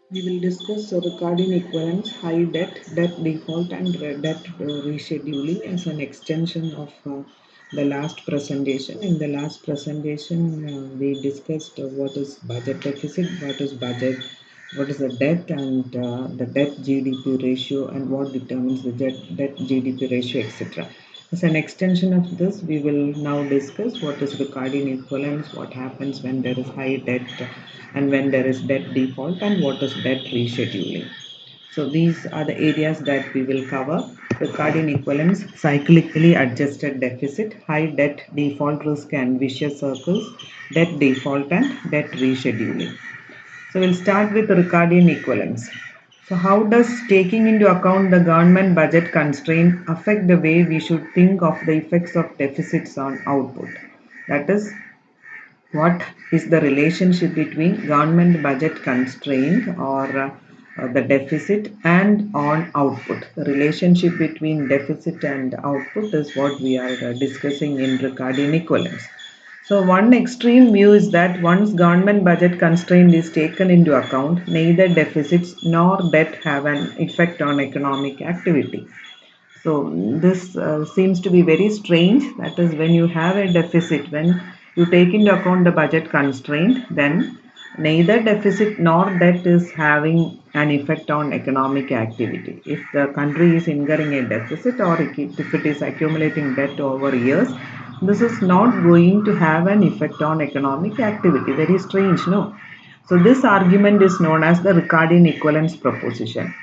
We will discuss regarding equivalence, high debt, debt default, and debt rescheduling as an extension of the last presentation. In the last presentation, we discussed what is budget deficit, what is the debt, and the debt GDP ratio, and what determines the debt GDP ratio, etc. As an extension of this, we will now discuss what is Ricardian equivalence, what happens when there is high debt and when there is debt default, and what is debt rescheduling. So these are the areas that we will cover. Ricardian equivalence, cyclically adjusted deficit, high debt default risk and vicious circles, debt default and debt rescheduling. So we'll start with Ricardian equivalence. So how does taking into account the government budget constraint affect the way we should think of the effects of deficits on output? That is, what is the relationship between government budget constraint or the deficit and on output? The relationship between deficit and output is what we are discussing in Ricardian equivalence. So one extreme view is that once government budget constraint is taken into account, neither deficits nor debt have an effect on economic activity. So this seems to be very strange. That is, when you have a deficit, when you take into account the budget constraint, then neither deficit nor debt is having an effect on economic activity. If the country is incurring a deficit or if it is accumulating debt over years, this is not going to have an effect on economic activity. Very strange, no? So this argument is known as the Ricardian equivalence proposition.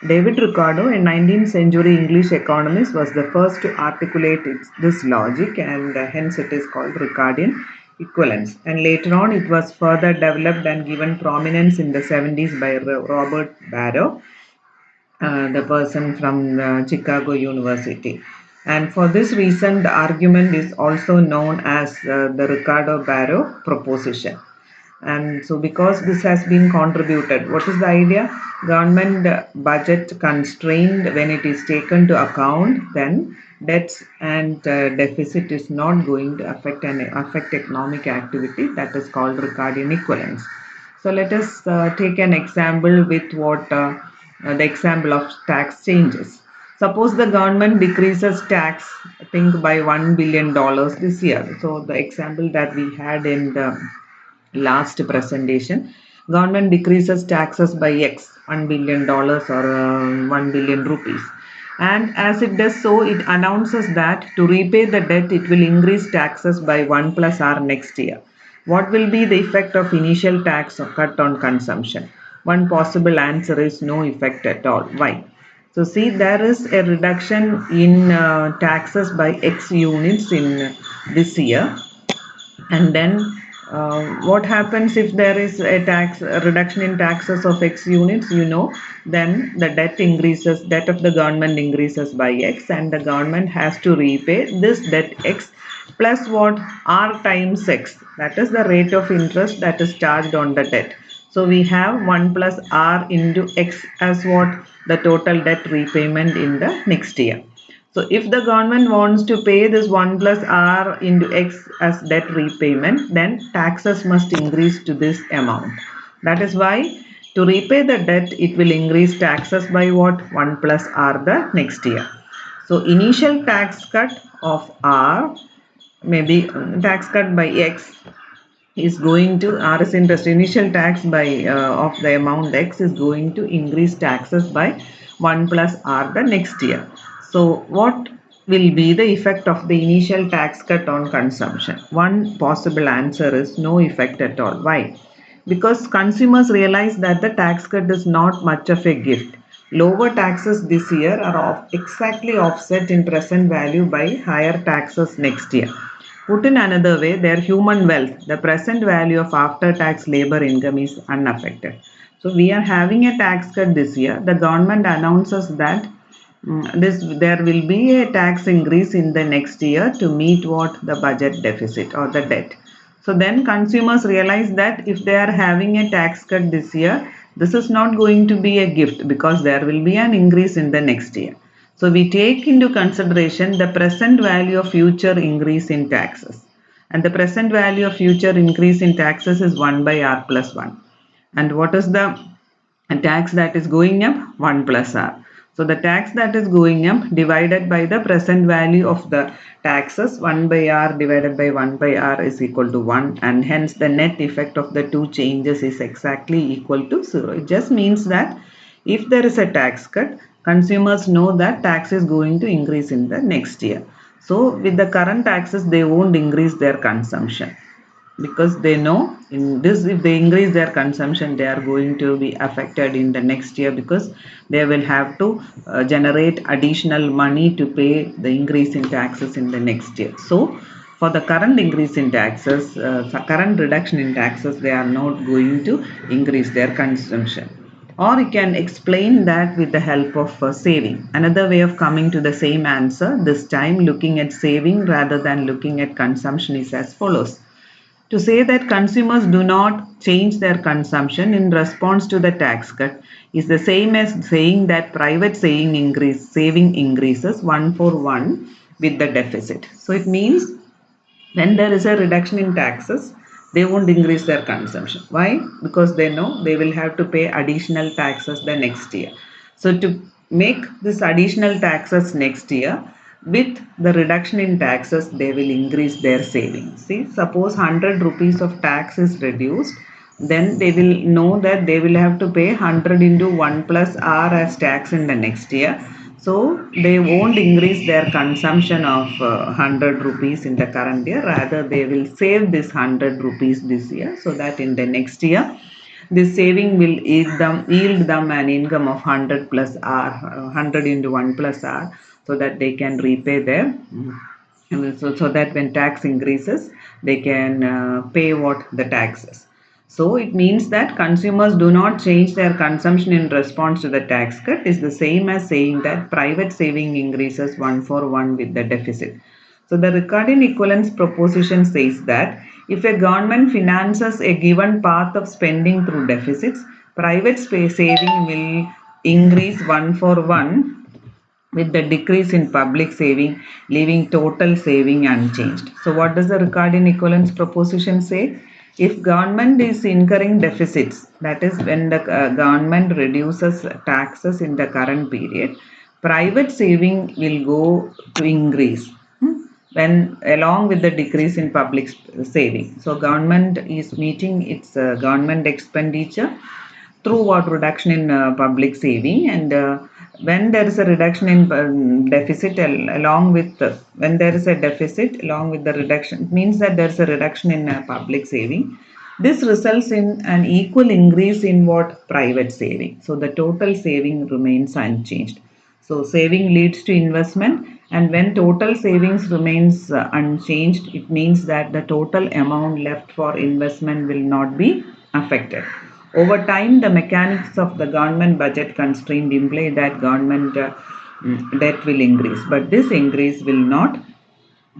David Ricardo, a 19th century English economist, was the first to articulate this logic, and hence it is called Ricardian equivalence. And later on, it was further developed and given prominence in the 70s by Robert Barrow, the person from Chicago University. And for this reason, the argument is also known as the Ricardo Barrow proposition. And so, because this has been contributed, what is the idea? Government budget constrained, when it is taken to account, then debts and deficit is not going to affect economic activity. That is called Ricardian equivalence. So let us take an example with the example of tax changes. Suppose the government decreases tax, I think by $1 billion this year. So the example that we had in the last presentation, government decreases taxes by X, $1 billion or 1 billion rupees. And as it does so, it announces that to repay the debt, it will increase taxes by 1 plus R next year. What will be the effect of initial tax cut on consumption? One possible answer is no effect at all. Why? So see, there is a reduction in taxes by X units in this year, and then what happens if there is a reduction in taxes of X units? Then the debt of the government increases by X, and the government has to repay this debt X plus what? R times X. That is the rate of interest that is charged on the debt. So we have 1 plus R into X as what? The total debt repayment in the next year. So if the government wants to pay this 1 plus R into X as debt repayment, then taxes must increase to this amount. That is why to repay the debt, it will increase taxes by what? 1 plus R the next year. So initial tax cut of R, maybe tax cut by X, is going to R is interest. Initial tax by of the amount X is going to increase taxes by 1 plus R the next year. So what will be the effect of the initial tax cut on consumption? One possible answer is no effect at all. Why? Because consumers realize that the tax cut is not much of a gift. Lower taxes this year are exactly offset in present value by higher taxes next year. Put in another way, their human wealth, the present value of after tax labor income, is unaffected. So we are having a tax cut this year. The government announces that there will be a tax increase in the next year to meet what? The budget deficit or the debt. So then consumers realize that if they are having a tax cut this year, this is not going to be a gift because there will be an increase in the next year. So we take into consideration the present value of future increase in taxes. And the present value of future increase in taxes is 1 by R plus 1. And what is the a tax that is going up 1 plus r. So the tax that is going up divided by the present value of the taxes 1 by r divided by 1 by r is equal to 1, and hence the net effect of the two changes is exactly equal to 0. It just means that if there is a tax cut, consumers know that tax is going to increase in the next year. So with the current taxes they won't increase their consumption, because they know in this, if they increase their consumption they are going to be affected in the next year, because they will have to generate additional money to pay the increase in taxes in the next year. So for the current increase in taxes, current reduction in taxes, they are not going to increase their consumption. Or you can explain that with the help of saving. Another way of coming to the same answer, this time looking at saving rather than looking at consumption, is as follows. To say that consumers do not change their consumption in response to the tax cut is the same as saying that private saving increases 1 for 1 with the deficit. So it means when there is a reduction in taxes, they won't increase their consumption. Why? Because they know they will have to pay additional taxes the next year. So to make this additional taxes next year, with the reduction in taxes, they will increase their savings. See, suppose 100 rupees of tax is reduced, then they will know that they will have to pay 100 into 1 plus r as tax in the next year. So they won't increase their consumption of 100 rupees in the current year. Rather, they will save this 100 rupees this year, so that in the next year this saving will yield them an income of 100 plus r, 100 into 1 plus r, so that they can repay their so that when tax increases they can pay what the taxes. So it means that consumers do not change their consumption in response to the tax cut is the same as saying that private saving increases 1 for 1 with the deficit. So the Ricardian equivalence proposition says that if a government finances a given path of spending through deficits, private saving will increase 1 for 1 with the decrease in public saving, leaving total saving unchanged. So what does the Ricardian equivalence proposition say? If government is incurring deficits, that is when the government reduces taxes in the current period, private saving will go to increase when along with the decrease in public saving. So government is meeting its government expenditure through what reduction in public saving, and when there is a reduction in deficit along with when there is a deficit along with the reduction, it means that there is a reduction in public saving. This results in an equal increase in what private saving, so the total saving remains unchanged. So saving leads to investment, and when total savings remains unchanged, it means that the total amount left for investment will not be affected. Over time, the mechanics of the government budget constraint imply that government debt will increase, but this increase will not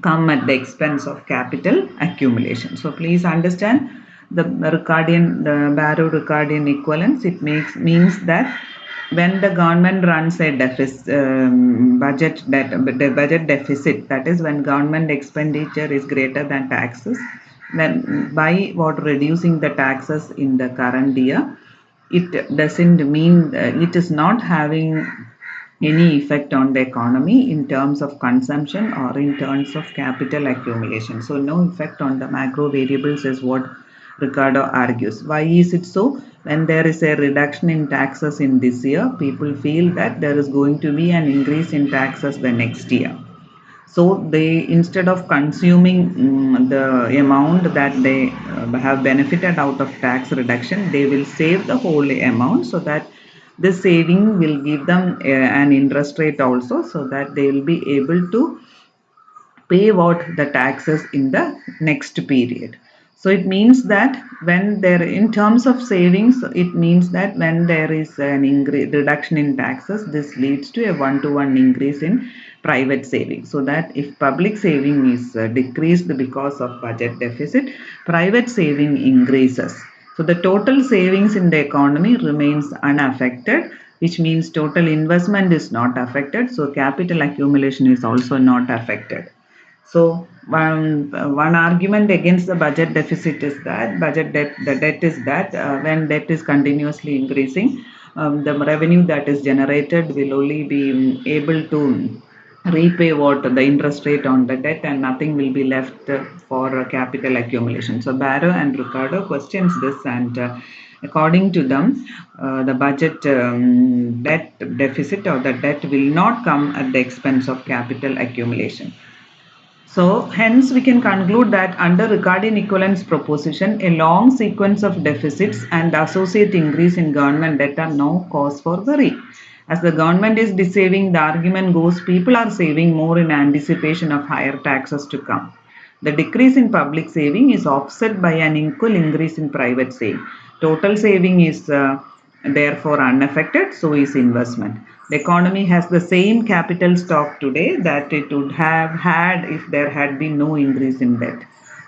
come at the expense of capital accumulation. So please understand the Barrow-Ricardian equivalence. It means that when the government runs a budget deficit, that is when government expenditure is greater than taxes, then by what reducing the taxes in the current year, it doesn't mean it is not having any effect on the economy in terms of consumption or in terms of capital accumulation. So no effect on the macro variables is what Ricardo argues. Why is it so? When there is a reduction in taxes in this year, people feel that there is going to be an increase in taxes the next year. So they, instead of consuming the amount that they have benefited out of tax reduction, they will save the whole amount, so that this saving will give them an interest rate also, so that they will be able to pay what the taxes in the next period. So it means that when there, in terms of savings, it means that when there is an reduction in taxes, this leads to a 1 to 1 increase in private saving. So that if public saving is decreased because of budget deficit, private saving increases. So the total savings in the economy remains unaffected, which means total investment is not affected. So capital accumulation is also not affected. So one argument against the budget deficit is that the debt is that when debt is continuously increasing, the revenue that is generated will only be able to repay what the interest rate on the debt, and nothing will be left for capital accumulation. So Barrow and Ricardo questions this, and according to them, the budget debt deficit or the debt will not come at the expense of capital accumulation. So, hence, we can conclude that under Ricardian equivalence proposition, a long sequence of deficits and associate increase in government debt are no cause for worry. As the government is saving, the argument goes people are saving more in anticipation of higher taxes to come. The decrease in public saving is offset by an equal increase in private saving. Total saving is therefore unaffected, so is investment. The economy has the same capital stock today that it would have had if there had been no increase in debt.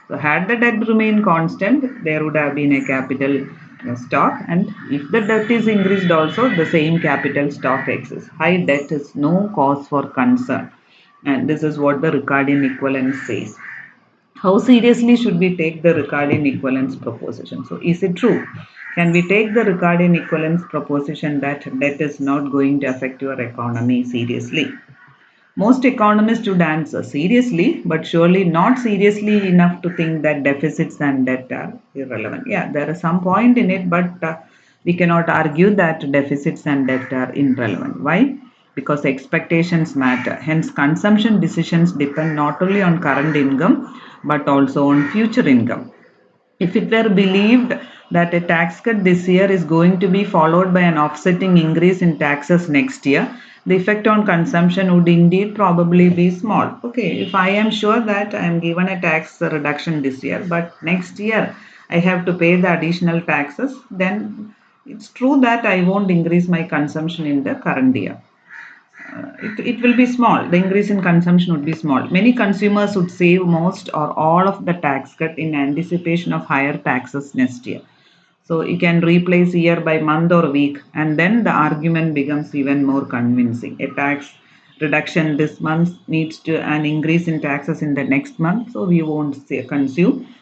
So, had the debt remained constant, there would have been a capital stock, and if the debt is increased also, the same capital stock exists. High debt is no cause for concern, and this is what the Ricardian equivalence says. How seriously should we take the Ricardian equivalence proposition? So, is it true? Can we take the Ricardian equivalence proposition that debt is not going to affect your economy seriously? Most economists would answer seriously, but surely not seriously enough to think that deficits and debt are irrelevant. Yeah, there is some point in it, but we cannot argue that deficits and debt are irrelevant. Why? Because expectations matter. Hence, consumption decisions depend not only on current income but also on future income. If it were believed that a tax cut this year is going to be followed by an offsetting increase in taxes next year, the effect on consumption would indeed probably be small. Okay, if I am sure that I am given a tax reduction this year, but next year I have to pay the additional taxes, then it's true that I won't increase my consumption in the current year. It will be small. The increase in consumption would be small. Many consumers would save most or all of the tax cut in anticipation of higher taxes next year. So you can replace year by month or week, and then the argument becomes even more convincing. A tax reduction this month needs to an increase in taxes in the next month, so we won't consume.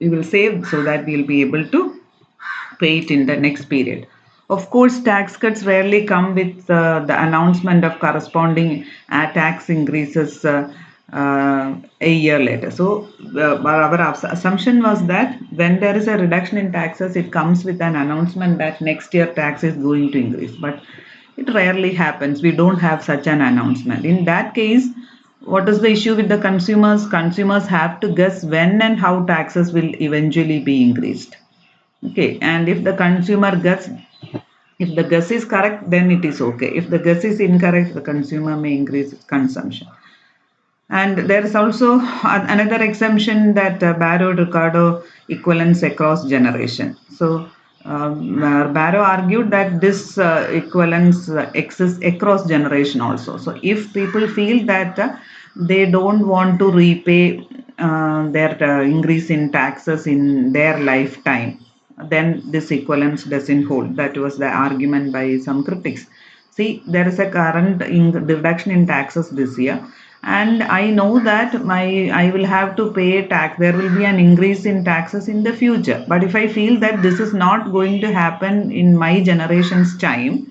We will save so that we will be able to pay it in the next period. Of course, tax cuts rarely come with the announcement of corresponding tax increases a year later. So, our assumption was that when there is a reduction in taxes, it comes with an announcement that next year tax is going to increase. But it rarely happens. We don't have such an announcement. In that case, what is the issue with the consumers? Consumers have to guess when and how taxes will eventually be increased. Okay, and if the consumer guess, if the guess is correct, then it is okay. If the guess is incorrect, the consumer may increase its consumption. And there is also another exemption that Barrow Ricardo equivalence across generation. So Barrow argued that this equivalence exists across generation also. So if people feel that they don't want to repay their increase in taxes in their lifetime, then this equivalence doesn't hold. That was the argument by some critics. See, there is a current reduction in taxes this year, and I know that I will have to pay tax. There will be an increase in taxes in the future. But if I feel that this is not going to happen in my generation's time,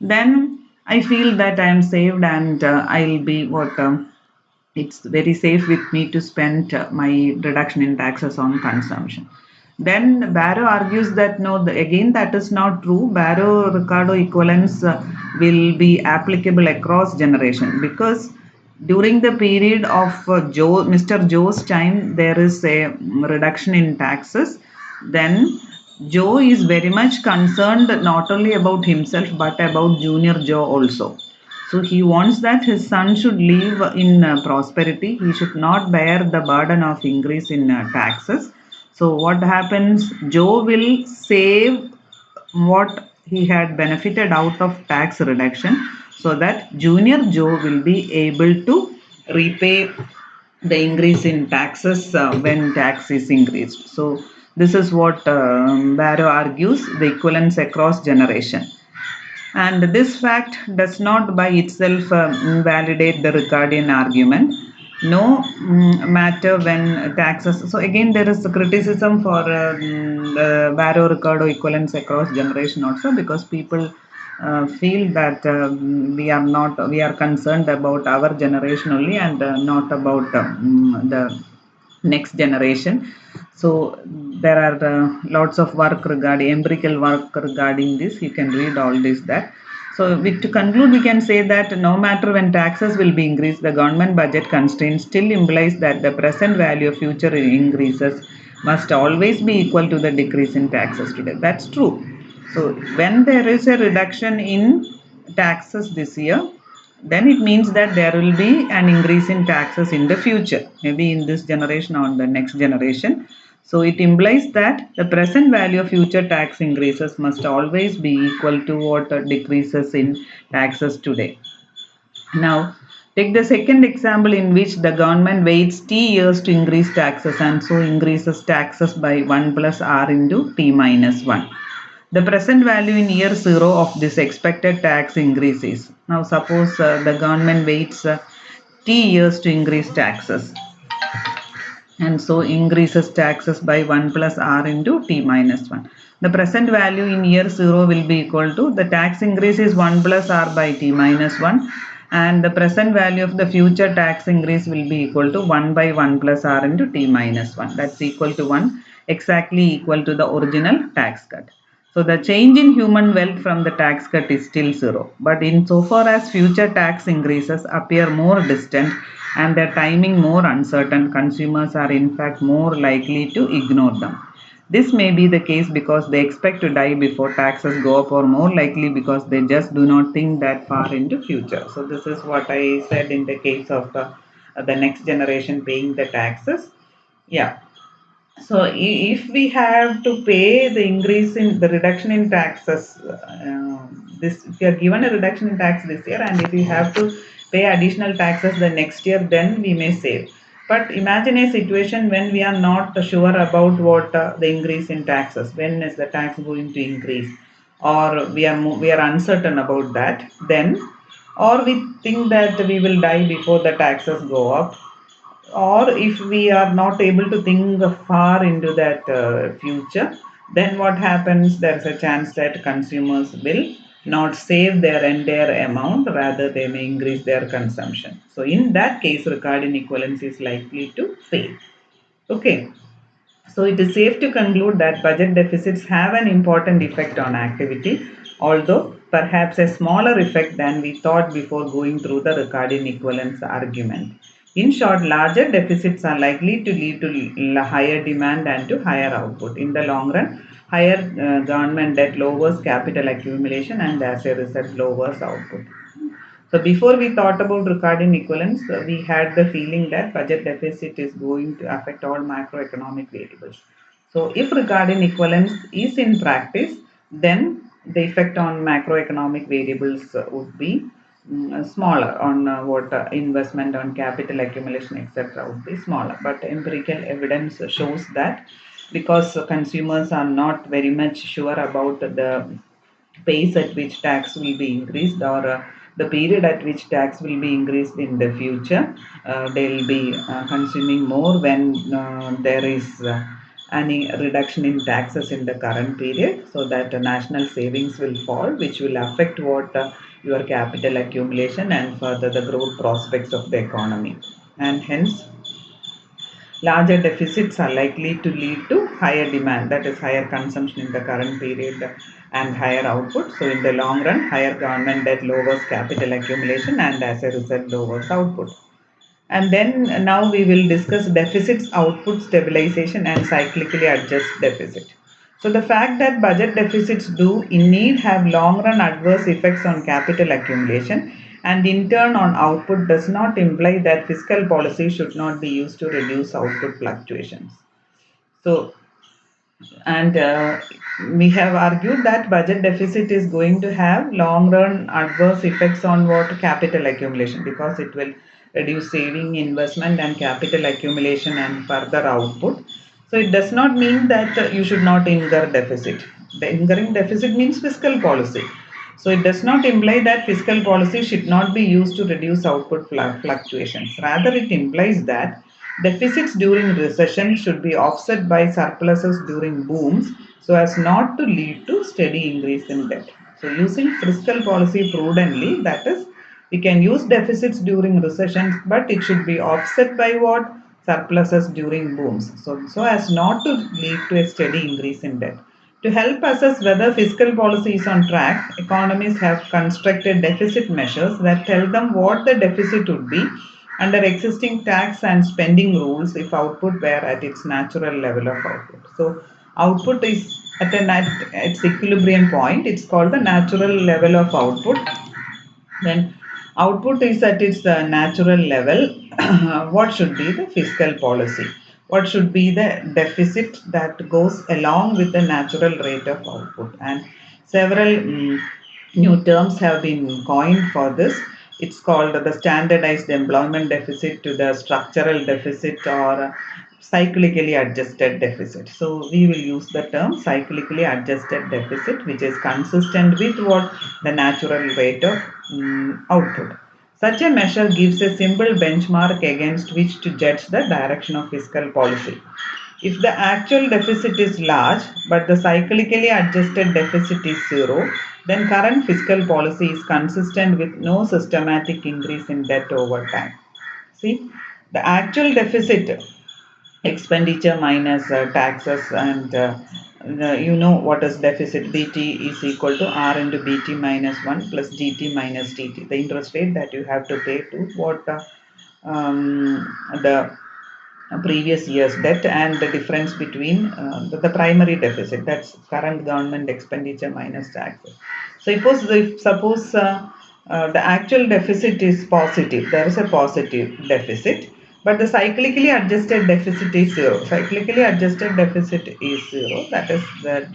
then I feel that I am saved, and I'll be what. It's very safe with me to spend my reduction in taxes on consumption. Then Barrow argues that no, again that is not true. Barrow Ricardo equivalence will be applicable across generation, because during the period of Mr. Joe's time, there is a reduction in taxes. Then Joe is very much concerned not only about himself but about Junior Joe also. So he wants that his son should live in prosperity. He should not bear the burden of increase in taxes. So what happens? Joe will save what he had benefited out of tax reduction, so that Junior Joe will be able to repay the increase in taxes when tax is increased. So this is what Barrow argues, the equivalence across generation. And this fact does not by itself invalidate the Ricardian argument. no matter when taxes. So again, there is a criticism for the Barrow Ricardo equivalence across generation also, because people feel that we are concerned about our generation only, and not about the next generation. So there are lots of work regarding empirical work regarding this. You can read all this that. So to conclude, we can say that no matter when taxes will be increased, the government budget constraints still implies that the present value of future increases must always be equal to the decrease in taxes today. That's true. So when there is a reduction in taxes this year, then it means that there will be an increase in taxes in the future, maybe in this generation or the next generation. So it implies that the present value of future tax increases must always be equal to what decreases in taxes today. Now, take the second example in which the government waits T years to increase taxes and so increases taxes by 1 plus R into T minus 1. The present value in year 0 of this expected tax increase is. Now, suppose the government waits T years to increase taxes and so increases taxes by 1 plus R into T minus 1. The present value in year 0 will be equal to the tax increase is 1 plus R by T minus 1, and the present value of the future tax increase will be equal to 1 by 1 plus R into T minus 1. That's equal to 1, exactly equal to the original tax cut. So the change in human wealth from the tax cut is still zero. But insofar as future tax increases appear more distant and their timing more uncertain, consumers are in fact more likely to ignore them. This may be the case because they expect to die before taxes go up, or more likely because they just do not think that far into future. So this is what I said in the case of the next generation paying the taxes. Yeah. So if we have to pay the increase in the reduction in taxes, this if you are given a reduction in tax this year, and if you have to pay additional taxes the next year, then we may save. But imagine a situation when we are not sure about what the increase in taxes, when is the tax going to increase, or we are uncertain about that. Then, or we think that we will die before the taxes go up, or if we are not able to think far into that future, then what happens, there's a chance that consumers will not save their entire amount, rather they may increase their consumption. So in that case, Ricardian equivalence is likely to fail. Okay. So it is safe to conclude that budget deficits have an important effect on activity, although perhaps a smaller effect than we thought before going through the Ricardian equivalence argument. In short, larger deficits are likely to lead to higher demand and to higher output. In the long run, higher government debt lowers capital accumulation and as a result lowers output. So before we thought about Ricardian equivalence, we had the feeling that budget deficit is going to affect all macroeconomic variables. So if Ricardian equivalence is in practice, then the effect on macroeconomic variables would be smaller on what investment on capital accumulation, etc., would be smaller. But empirical evidence shows that because consumers are not very much sure about the pace at which tax will be increased, or the period at which tax will be increased in the future, they'll be consuming more when there is any reduction in taxes in the current period, so that national savings will fall, which will affect what your capital accumulation and further the growth prospects of the economy. And hence larger deficits are likely to lead to higher demand, that is, higher consumption in the current period and higher output. So, in the long run, higher government debt lowers capital accumulation and as a result lowers output. And then now we will discuss deficits, output stabilization, and cyclically adjust deficit. So the fact that budget deficits do indeed have long run adverse effects on capital accumulation and in turn on output does not imply that fiscal policy should not be used to reduce output fluctuations. So, and we have argued that budget deficit is going to have long run adverse effects on what capital accumulation, because it will reduce saving, investment, and capital accumulation and further output. So it does not mean that you should not incur deficit. The incurring deficit means fiscal policy. So it does not imply that fiscal policy should not be used to reduce output fluctuations. Rather, it implies that deficits during recession should be offset by surpluses during booms so as not to lead to steady increase in debt. So using fiscal policy prudently, that is, we can use deficits during recessions, but it should be offset by what? Surpluses during booms. So as not to lead to a steady increase in debt. To help assess whether fiscal policy is on track, economists have constructed deficit measures that tell them what the deficit would be under existing tax and spending rules if output were at its natural level of output. So, output is at its equilibrium point. It's called the natural level of output. When output is at its natural level, what should be the fiscal policy? What should be the deficit that goes along with the natural rate of output? And several new terms have been coined for this. It's called the standardized employment deficit to the structural deficit or cyclically adjusted deficit. So we will use the term cyclically adjusted deficit, which is consistent with what the natural rate of output. Such a measure gives a simple benchmark against which to judge the direction of fiscal policy. If the actual deficit is large but the cyclically adjusted deficit is zero, then current fiscal policy is consistent with no systematic increase in debt over time. See, the actual deficit expenditure minus taxes and you know what is deficit. BT is equal to R into BT minus 1 plus GT minus TT, the interest rate that you have to pay to what the previous year's debt, and the difference between the primary deficit, that's current government expenditure minus taxes. Suppose the actual deficit is positive, there is a positive deficit, but the cyclically adjusted deficit is zero. Cyclically adjusted deficit is zero. That is that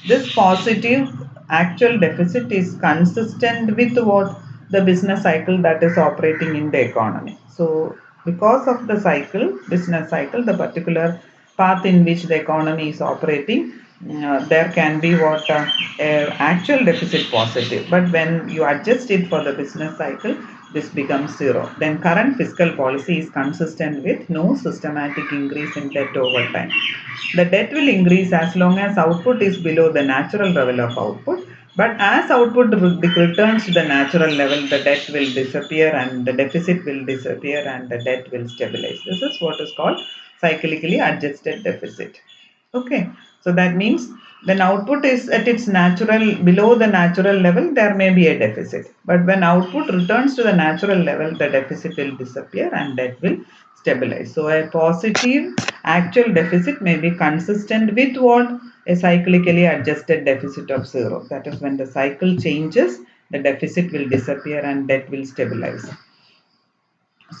this positive actual deficit is consistent with what the business cycle that is operating in the economy. So because of the cycle, business cycle, the particular path in which the economy is operating, there can be what actual deficit positive, but when you adjust it for the business cycle, this becomes zero. Then current fiscal policy is consistent with no systematic increase in debt over time. The debt will increase as long as output is below the natural level of output, but as output returns to the natural level, the debt will disappear and the deficit will disappear and the debt will stabilize. This is what is called cyclically adjusted deficit. Okay, so that means when output is at its natural, below the natural level, there may be a deficit. But when output returns to the natural level, the deficit will disappear and debt will stabilize. So a positive actual deficit may be consistent with what? A cyclically adjusted deficit of zero. That is, when the cycle changes, the deficit will disappear and debt will stabilize.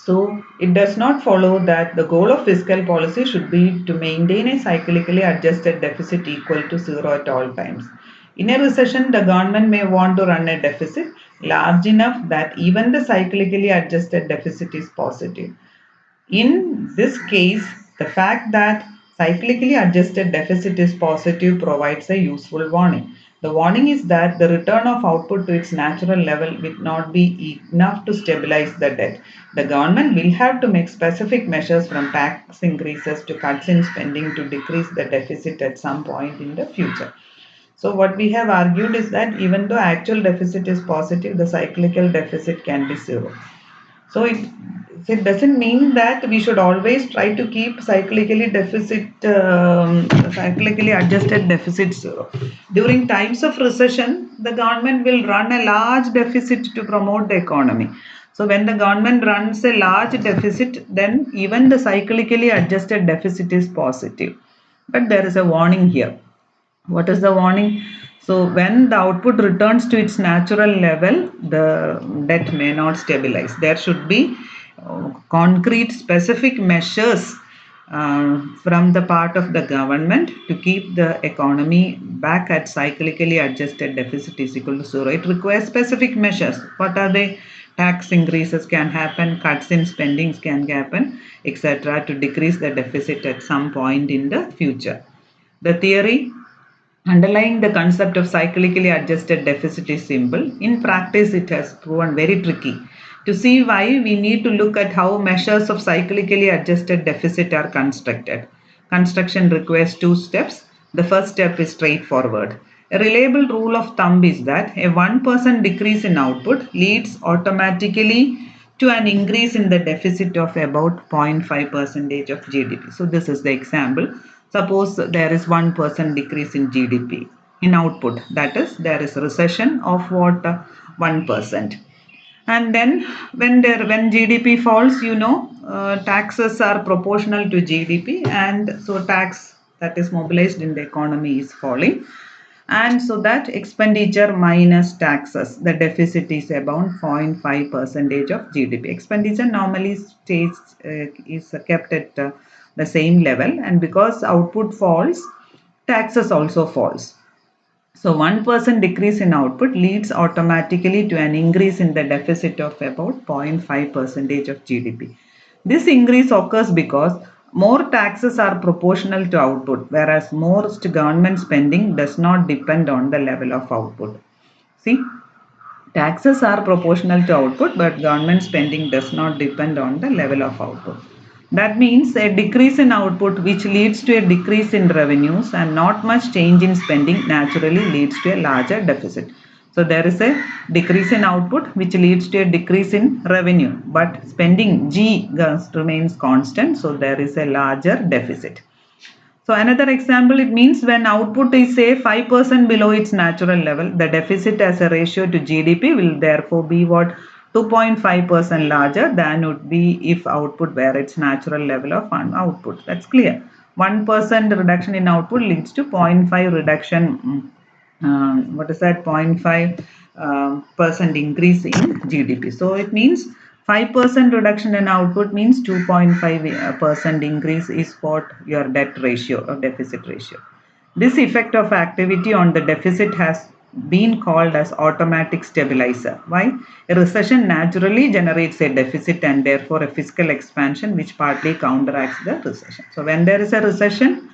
So it does not follow that the goal of fiscal policy should be to maintain a cyclically adjusted deficit equal to zero at all times. In a recession, the government may want to run a deficit large enough that even the cyclically adjusted deficit is positive. In this case, the fact that cyclically adjusted deficit is positive provides a useful warning. The warning is that the return of output to its natural level will not be enough to stabilize the debt. The government will have to make specific measures, from tax increases to cuts in spending, to decrease the deficit at some point in the future. So what we have argued is that even though actual deficit is positive, the cyclical deficit can be zero. So it doesn't mean that we should always try to keep cyclically adjusted deficit zero. During times of recession, the government will run a large deficit to promote the economy. So when the government runs a large deficit, then even the cyclically adjusted deficit is positive. But there is a warning here. What is the warning? So when the output returns to its natural level, the debt may not stabilize. There should be concrete specific measures from the part of the government to keep the economy back at cyclically adjusted deficit is equal to zero. It requires specific measures. What are they? Tax increases can happen, cuts in spendings can happen, etc., to decrease the deficit at some point in the future. The theory Underlying the concept of cyclically adjusted deficit is simple. In practice, it has proven very tricky. To see why, we need to look at how measures of cyclically adjusted deficit are constructed. Construction requires two steps. The first step is straightforward. A reliable rule of thumb is that a 1% decrease in output leads automatically to an increase in the deficit of about 0.5 percentage of GDP. So this is the example. Suppose there is 1% decrease in GDP in output. That is, there is a recession of what 1%. And then when GDP falls, taxes are proportional to GDP, and so tax that is mobilized in the economy is falling, and so that expenditure minus taxes, the deficit is about 0.5 percentage of GDP. Expenditure normally stays is kept at the same level, and because output falls, taxes also falls. So 1% decrease in output leads automatically to an increase in the deficit of about 0.5 percentage of GDP. This increase occurs because more taxes are proportional to output, whereas most government spending does not depend on the level of output. See, taxes are proportional to output, but government spending does not depend on the level of output. That means a decrease in output, which leads to a decrease in revenues, and not much change in spending naturally leads to a larger deficit. So there is a decrease in output, which leads to a decrease in revenue, but spending G remains constant, so there is a larger deficit. So another example, it means when output is say 5% below its natural level, the deficit as a ratio to GDP will therefore be what 2.5% larger than would be if output were its natural level of output. That's clear. 1% reduction in output leads to 0.5 reduction. What is that? 0.5 percent increase in GDP. So it means 5% reduction in output means 2.5% increase is what your debt ratio or deficit ratio. This effect of activity on the deficit has been called as automatic stabilizer. Why? A recession naturally generates a deficit and therefore a fiscal expansion which partly counteracts the recession. So when there is a recession,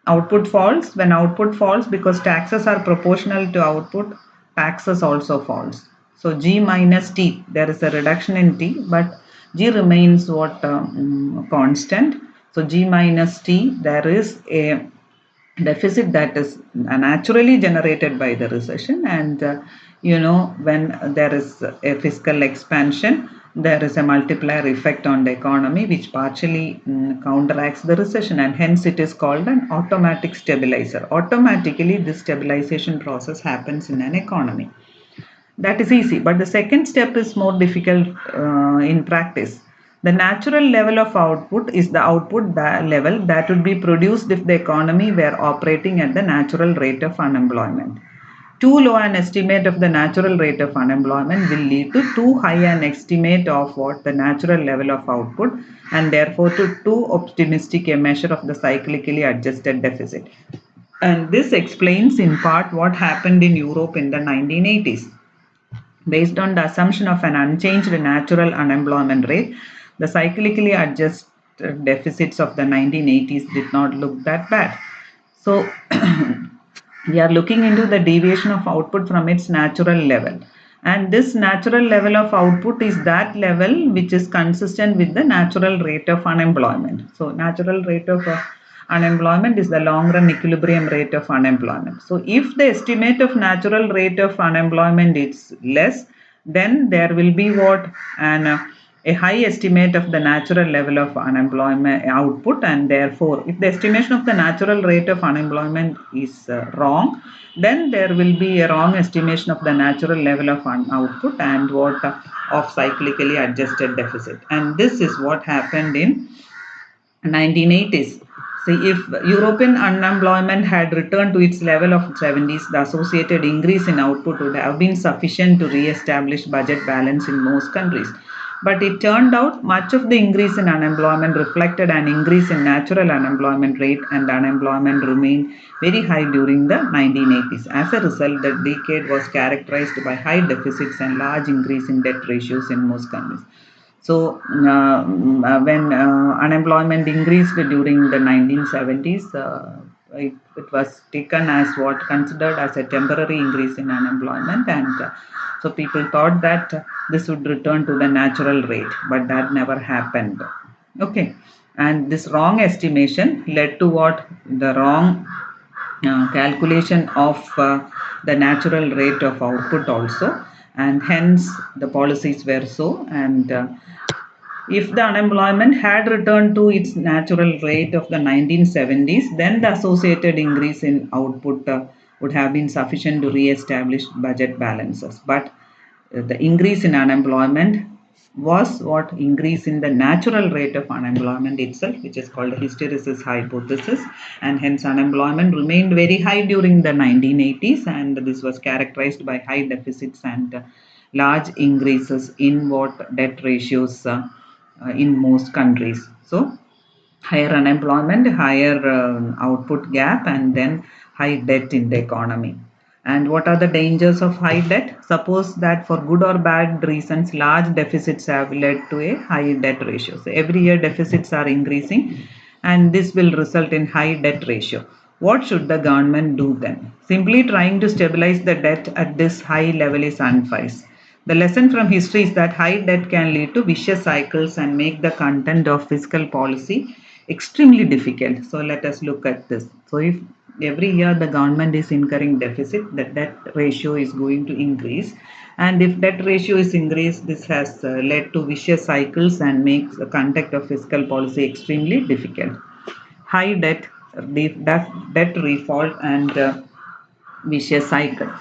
output falls. When output falls, because taxes are proportional to output, taxes also falls. So G minus T, there is a reduction in T, but G remains what constant. So G minus T, there is a deficit that is naturally generated by the recession, and when there is a fiscal expansion, there is a multiplier effect on the economy which partially counteracts the recession, and hence it is called an automatic stabilizer. Automatically this stabilization process happens in an economy. That is easy, but the second step is more difficult in practice. The natural level of output is the output level that would be produced if the economy were operating at the natural rate of unemployment. Too low an estimate of the natural rate of unemployment will lead to too high an estimate of what the natural level of output, and therefore to too optimistic a measure of the cyclically adjusted deficit. And this explains in part what happened in Europe in the 1980s. Based on the assumption of an unchanged natural unemployment rate, the cyclically adjusted deficits of the 1980s did not look that bad. So we are looking into the deviation of output from its natural level. And this natural level of output is that level which is consistent with the natural rate of unemployment. So natural rate of unemployment is the long run equilibrium rate of unemployment. So if the estimate of natural rate of unemployment is less, then there will be what a high estimate of the natural level of unemployment output, and therefore if the estimation of the natural rate of unemployment is wrong, then there will be a wrong estimation of the natural level of output and what of cyclically adjusted deficit. And this is what happened in 1980s. See, if European unemployment had returned to its level of 70s, the associated increase in output would have been sufficient to re-establish budget balance in most countries. But it turned out much of the increase in unemployment reflected an increase in natural unemployment rate, and unemployment remained very high during the 1980s. As a result, the decade was characterized by high deficits and large increase in debt ratios in most countries. So when unemployment increased during the 1970s, it it was taken as what considered as a temporary increase in unemployment, and so people thought that this would return to the natural rate, but that never happened. Okay, and this wrong estimation led to what? The wrong calculation of the natural rate of output also, and hence the policies were so. And if the unemployment had returned to its natural rate of the 1970s, then the associated increase in output would have been sufficient to re-establish budget balances. But the increase in unemployment was what? Increase in the natural rate of unemployment itself, which is called the hysteresis hypothesis, and hence unemployment remained very high during the 1980s, and this was characterized by high deficits and large increases in what? Debt ratios in most countries. So higher unemployment, higher output gap, and then high debt in the economy. And what are the dangers of high debt? Suppose that for good or bad reasons, large deficits have led to a high debt ratio. So every year deficits are increasing, and this will result in high debt ratio. What should the government do then? Simply trying to stabilize the debt at this high level is unwise. The lesson from history is that high debt can lead to vicious cycles and make the content of fiscal policy extremely difficult. So let us look at this. So if every year the government is incurring deficit, the debt ratio is going to increase. And if debt ratio is increased, this has led to vicious cycles and makes the conduct of fiscal policy extremely difficult. High debt, debt default, and vicious cycle.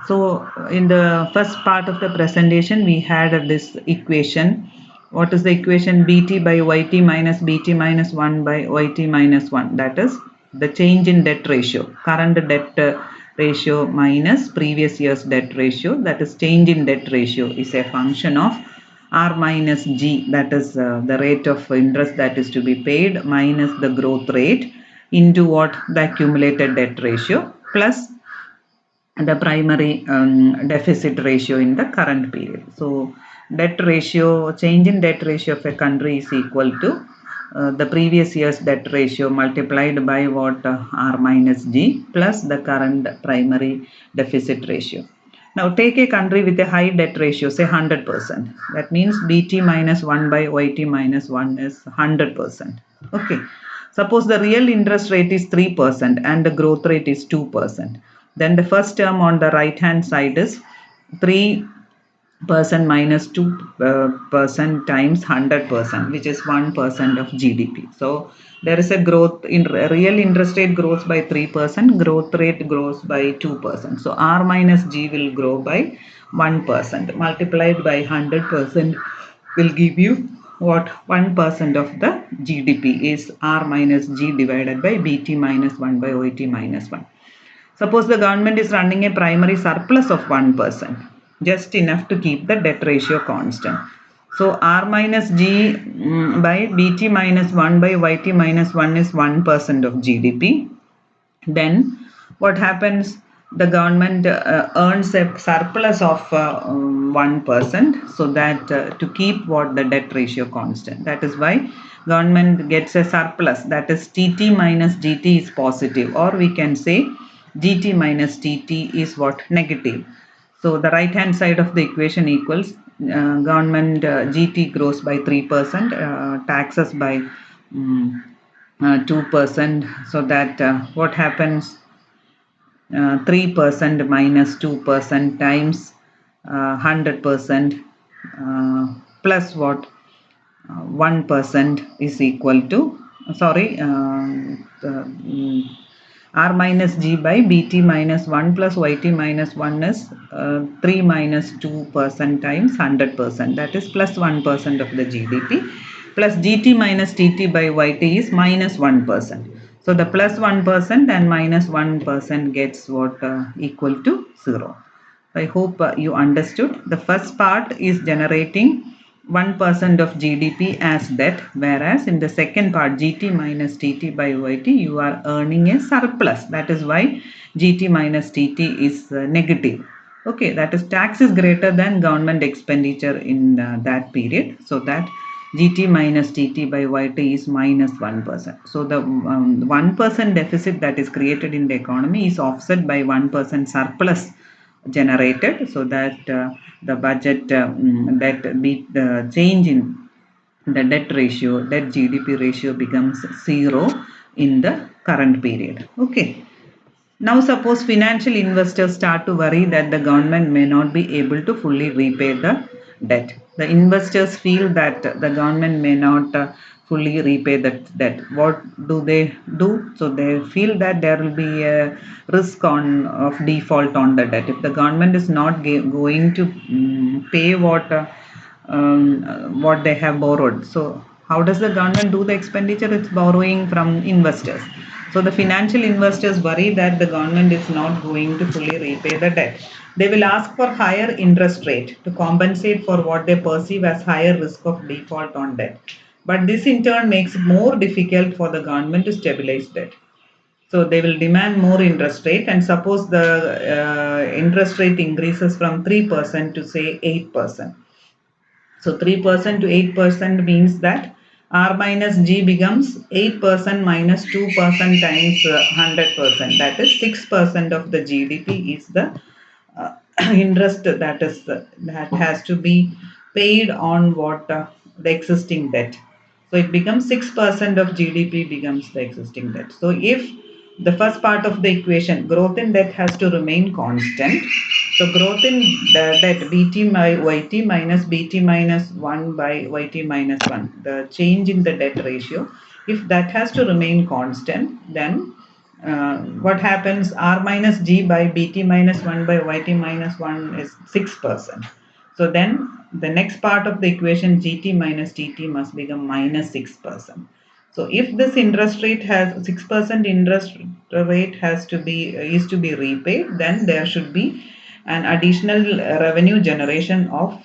So in the first part of the presentation, we had this equation. What is the equation? Bt by Yt minus Bt minus 1 by Yt minus 1. That is the change in debt ratio. Current debt ratio minus previous year's debt ratio. That is change in debt ratio is a function of R minus G, that is the rate of interest that is to be paid, minus the growth rate into what? The accumulated debt ratio, plus the primary deficit ratio in the current period. So debt ratio, change in debt ratio of a country is equal to the previous year's debt ratio multiplied by what? R minus G plus the current primary deficit ratio. Now take a country with a high debt ratio, say 100%. That means Bt minus 1 by Yt minus 1 is 100%. Okay. Suppose the real interest rate is 3% and the growth rate is 2%. Then the first term on the right hand side is 3% minus 2% times 100%, which is 1% of GDP. So there is a growth in real interest rate grows by 3%, growth rate grows by 2%. So R minus G will grow by 1%, multiplied by 100% will give you what? 1% of the GDP is R minus G divided by Bt minus 1 by Yt minus 1. Suppose the government is running a primary surplus of 1%, just enough to keep the debt ratio constant. So R minus G by Bt minus 1 by Yt minus 1 is 1% of GDP. Then what happens? The government earns a surplus of 1%, so that to keep what? The debt ratio constant. That is why government gets a surplus, that is TT minus GT is positive, or we can say GT minus TT is what? Negative. So the right hand side of the equation equals government GT grows by 3%, taxes by 2%, so that what happens? 3% minus 2% times 100% plus what? 1% is equal to, sorry, R minus G by Bt minus 1 plus Yt minus 1 is 3 minus 2% times 100%, that is plus 1% of the GDP, plus GT minus TT by Yt is minus 1%. So the plus 1% and minus 1% gets what? Equal to 0. I hope you understood. The first part is generating 1% of GDP as debt, whereas in the second part, GT minus TT by Yt, you are earning a surplus. That is why GT minus TT is negative. Okay, that is tax is greater than government expenditure in that period, so that GT minus TT by YT is minus 1%. So the 1% deficit that is created in the economy is offset by 1% surplus generated, so that the budget that the change in the debt ratio, debt GDP ratio becomes zero in the current period. Okay. Now, suppose financial investors start to worry that the government may not be able to fully repay the debt. The investors feel that the government may not fully repay that debt. What do they do? So they feel that there will be a risk on of default on the debt. If the government is not going to pay what they have borrowed. So how does the government do the expenditure? It's borrowing from investors. So the financial investors worry that the government is not going to fully repay the debt. They will ask for higher interest rate to compensate for what they perceive as higher risk of default on debt. But this in turn makes it more difficult for the government to stabilize debt. So they will demand more interest rate, and suppose the interest rate increases from 3% to say 8%. So 3% to 8% means that R minus G becomes 8% minus 2% times 100%. That is 6% of the GDP is the interest that has to be paid on what the existing debt. So it becomes 6% of GDP becomes the existing debt. So if the first part of the equation, growth in debt has to remain constant. So growth in the debt, BT by YT minus BT minus 1 by YT minus 1, the change in the debt ratio, if that has to remain constant, then what happens? R minus G by BT minus 1 by YT minus 1 is 6%. So then the next part of the equation, GT minus TT, must become minus 6%. So if this interest rate has 6% interest rate has to be is to be repaid, then there should be an additional revenue generation of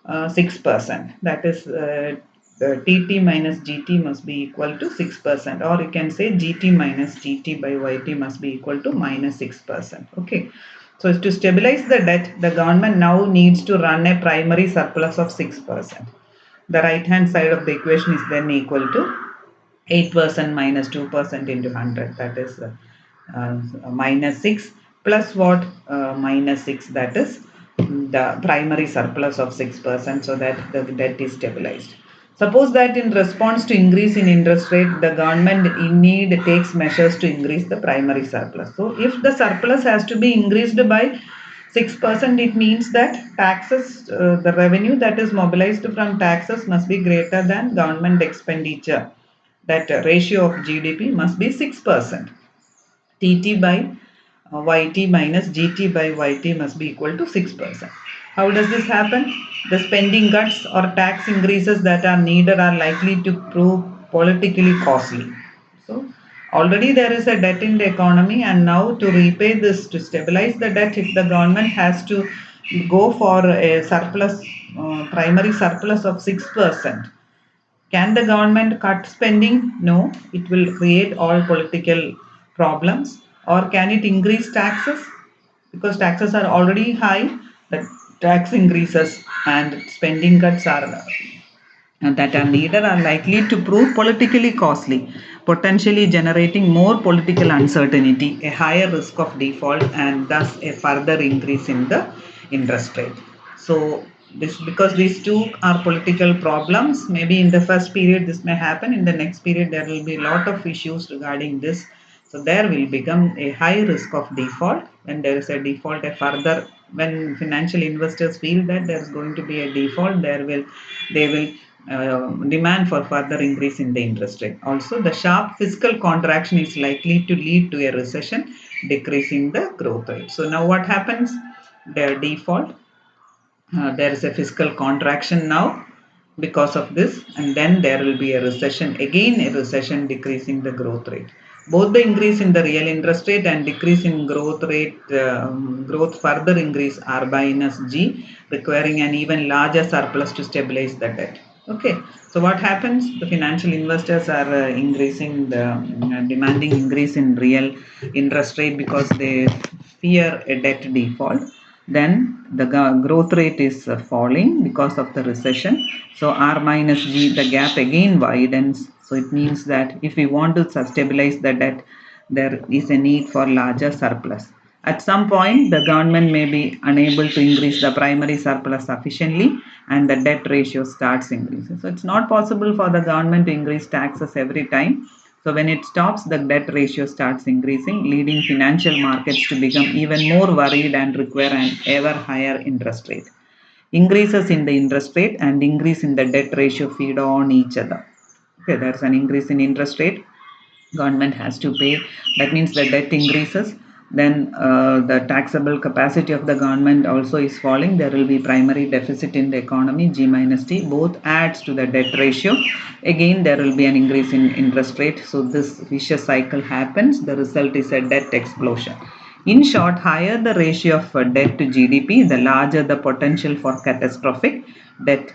6%. That is TT minus GT must be equal to 6%, or you can say GT minus TT by YT must be equal to minus 6%. Okay. So to stabilize the debt, the government now needs to run a primary surplus of 6%. The right hand side of the equation is then equal to 8% minus 2% into 100, that is minus 6, plus what? Minus 6, that is the primary surplus of 6%, so that the debt is stabilized. Suppose that in response to increase in interest rate, the government in need takes measures to increase the primary surplus. So if the surplus has to be increased by 6%, it means that taxes, the revenue that is mobilized from taxes must be greater than government expenditure. That ratio of GDP must be 6%. TT by YT minus GT by YT must be equal to 6%. How does this happen? The spending cuts or tax increases that are needed are likely to prove politically costly. So already there is a debt in the economy, and now to repay this, to stabilize the debt, if the government has to go for a surplus, primary surplus of 6%, can the government cut spending? No, it will create all political problems. Or can it increase taxes? Because taxes are already high, the tax increases and spending cuts are that are needed are likely to prove politically costly, potentially generating more political uncertainty, a higher risk of default, and thus a further increase in the interest rate. So, this because these two are political problems, maybe in the first period this may happen, in the next period there will be a lot of issues regarding this. So there will become a high risk of default. When there is a default, a further, when financial investors feel that there is going to be a default, they will demand for further increase in the interest rate. Also, the sharp fiscal contraction is likely to lead to a recession, decreasing the growth rate. So now what happens? The default, there is a fiscal contraction now because of this, and then there will be a recession, again a recession, decreasing the growth rate. Both the increase in the real interest rate and decrease in growth rate, growth further increase R minus G, requiring an even larger surplus to stabilize the debt. Okay, so what happens? The financial investors are increasing the demanding increase in real interest rate because they fear a debt default. then the growth rate is falling because of the recession. So R minus G, the gap again widens. So it means that if we want to stabilize the debt, there is a need for larger surplus. At some point, the government may be unable to increase the primary surplus sufficiently and the debt ratio starts increasing. So it's not possible for the government to increase taxes every time. So when it stops, the debt ratio starts increasing, leading financial markets to become even more worried and require an ever higher interest rate. Increases in the interest rate and increase in the debt ratio feed on each other. Okay, there's an increase in interest rate, government has to pay. That means the debt increases, then the taxable capacity of the government also is falling. There will be primary deficit in the economy, G minus T, both adds to the debt ratio. Again there will be an increase in interest rate, so this vicious cycle happens. The result is a debt explosion. In short, higher the ratio of debt to GDP, the larger the potential for catastrophic debt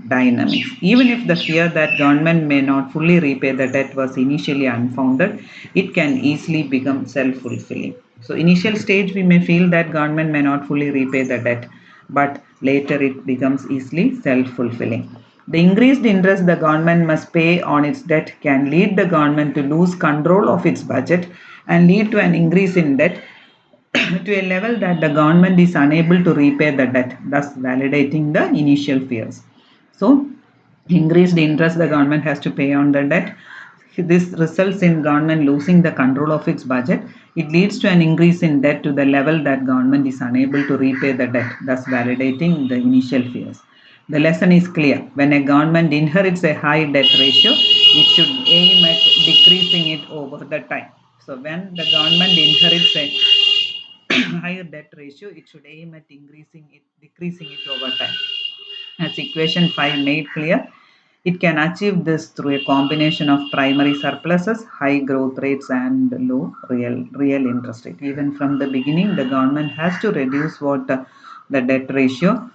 dynamics. Even if the fear that government may not fully repay the debt was initially unfounded, it can easily become self-fulfilling. So initial stage we may feel that government may not fully repay the debt, but later it becomes easily self-fulfilling. The increased interest the government must pay on its debt can lead the government to lose control of its budget and lead to an increase in debt to a level that the government is unable to repay the debt, thus validating the initial fears. So, increased interest the government has to pay on the debt. This results in government losing the control of its budget. It leads to an increase in debt to the level that government is unable to repay the debt, thus validating the initial fears. The lesson is clear. When a government inherits a high debt ratio, it should aim at decreasing it over the time. So when the government inherits a higher debt ratio, it should aim at decreasing it over time. As equation 5 made clear, it can achieve this through a combination of primary surpluses, high growth rates, and low real interest rate. Even from the beginning, the government has to reduce the debt ratio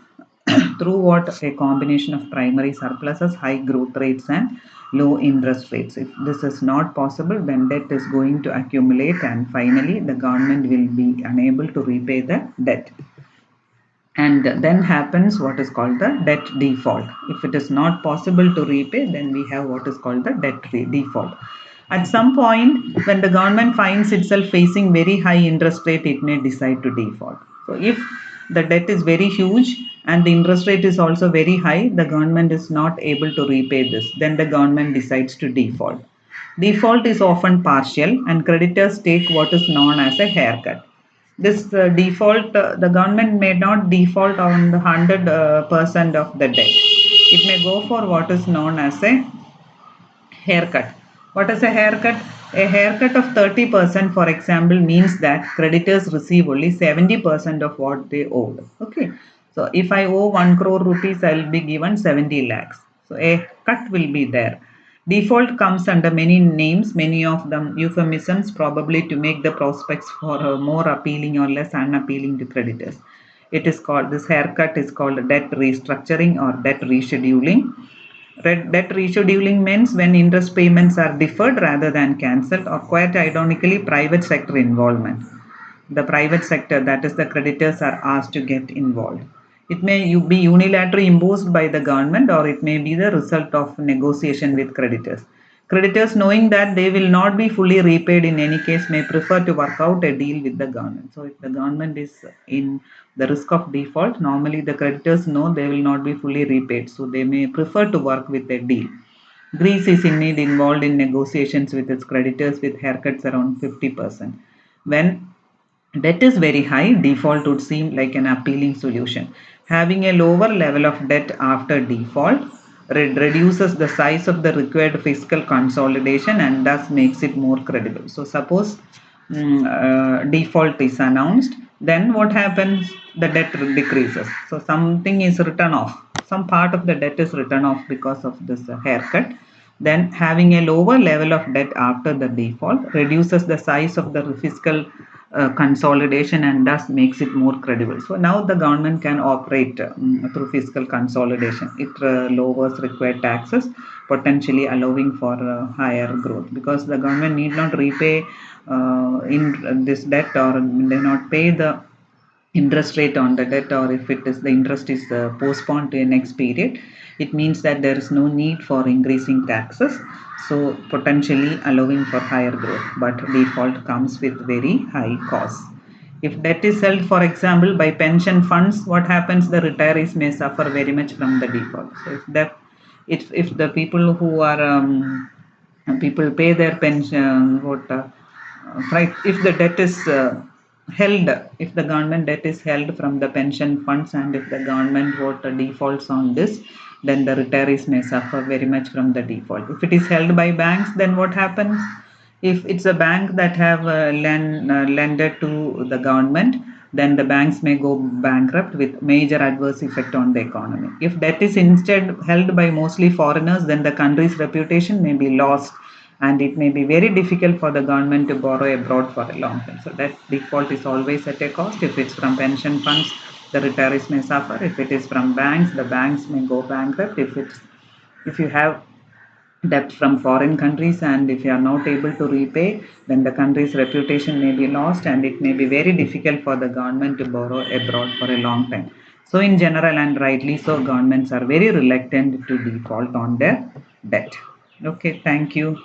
through what a combination of primary surpluses, high growth rates, and low interest rates. If this is not possible, then debt is going to accumulate, and finally, the government will be unable to repay the debt. And then happens what is called the debt default. If it is not possible to repay, then we have what is called the debt default. At some point, when the government finds itself facing very high interest rate, it may decide to default. So if the debt is very huge and the interest rate is also very high, the government is not able to repay this, then the government decides to default. Default is often partial and creditors take what is known as a haircut. This default, the government may not default on the 100% of the debt. It may go for what is known as a haircut. What is a haircut? A haircut of 30%, for example, means that creditors receive only 70% of what they owed. Okay. So if I owe 1 crore rupees, I will be given 70 lakhs. So a cut will be there. Default comes under many names, many of them euphemisms, probably to make the prospects for more appealing or less unappealing to creditors. It is called, this haircut is called debt restructuring or debt rescheduling. Debt rescheduling means when interest payments are deferred rather than cancelled, or quite ironically, private sector involvement. The private sector, that is the creditors, are asked to get involved. It may be unilaterally imposed by the government, or it may be the result of negotiation with creditors. Creditors, knowing that they will not be fully repaid in any case, may prefer to work out a deal with the government. So, if the government is in the risk of default, normally the creditors know they will not be fully repaid, so they may prefer to work with a deal. Greece is indeed involved in negotiations with its creditors with haircuts around 50%. When debt is very high, default would seem like an appealing solution. Having a lower level of debt after default reduces the size of the required fiscal consolidation and thus makes it more credible. So, suppose default is announced, then what happens? The debt decreases. So, something is written off. Some part of the debt is written off because of this haircut. Then, having a lower level of debt after the default reduces the size of the fiscal consolidation and thus makes it more credible. So now the government can operate through fiscal consolidation. It lowers required taxes, potentially allowing for higher growth, because the government need not repay in this debt or may not pay the interest rate on the debt, or if it is the interest is postponed to a next period, it means that there is no need for increasing taxes, so potentially allowing for higher growth, but default comes with very high costs. If debt is held, for example, by pension funds, what happens? The retirees may suffer very much from the default. So if the people who are people pay their pension, right, if the debt is held, if the government debt is held from the pension funds, and if the government defaults on this, then the retirees may suffer very much from the default. If it is held by banks, then what happens? If it's a bank that have lended to the government, then the banks may go bankrupt with major adverse effect on the economy. If debt is instead held by mostly foreigners, then the country's reputation may be lost, and it may be very difficult for the government to borrow abroad for a long time. So that default is always at a cost. If it's from pension funds, the retirees may suffer. If it is from banks, the banks may go bankrupt. If you have debt from foreign countries, and if you are not able to repay, then the country's reputation may be lost, and it may be very difficult for the government to borrow abroad for a long time. So in general, and rightly so, governments are very reluctant to default on their debt. Okay, thank you.